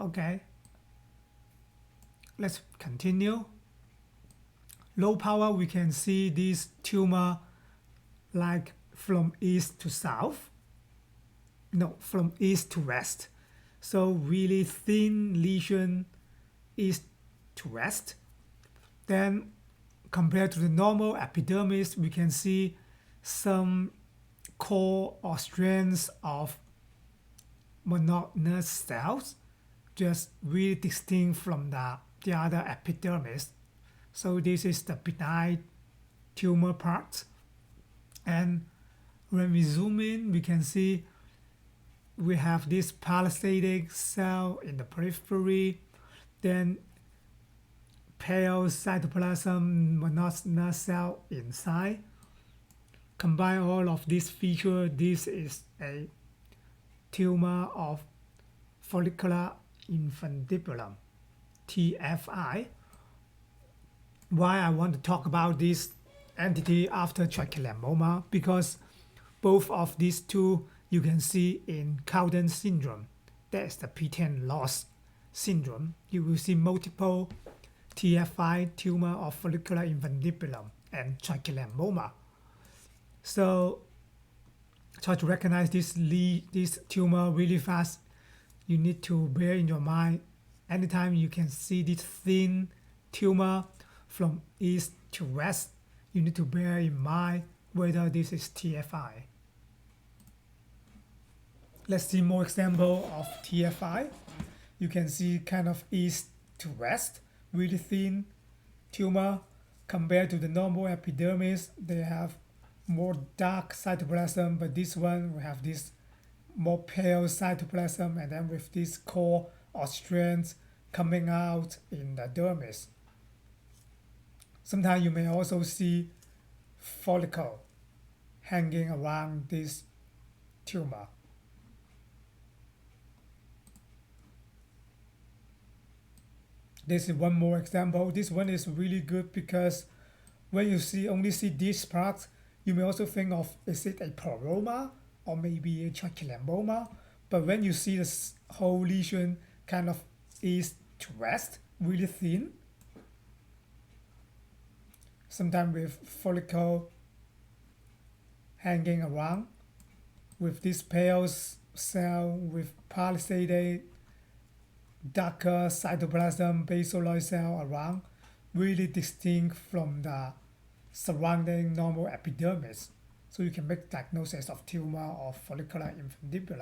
Okay, let's continue. Low power, we can see this tumor like from east to south. No, from east to west. So really thin lesion east to west. Then compared to the normal epidermis, we can see some core or strands of monotonous cells, just really distinct from the other epidermis. So this is the benign tumor part. And when we zoom in, we can see we have this palisading cell in the periphery, then pale cytoplasm monotonous cell inside. Combine all of these features, this is a tumor of follicular infundibulum, TFI. Why I want to talk about this entity after tricholamoma? Because both of these two you can see in Cowden syndrome. That's the P10 loss syndrome. You will see multiple TFI, tumor of follicular infundibulum, and tricholamoma. So try to recognize this tumor really fast. You need to bear in your mind anytime you can see this thin tumor from east to west, you need to bear in mind whether this is TFI. Let's see more example of TFI. You can see kind of east to west, really thin tumor. Compared to the normal epidermis, they have more dark cytoplasm, but this one we have this more pale cytoplasm, and then with this core or strands coming out in the dermis. Sometimes you may also see follicle hanging around this tumor. This is one more example. This one is really good because when you only see this part, you may also think of, is it a poroma or maybe a tricholamoma? But when you see this whole lesion kind of east to west, really thin, sometimes with follicle hanging around, with this pale cell with palisaded darker cytoplasm basaloid cell around, really distinct from the surrounding normal epidermis. So you can make diagnosis of tumor of follicular infundibulum.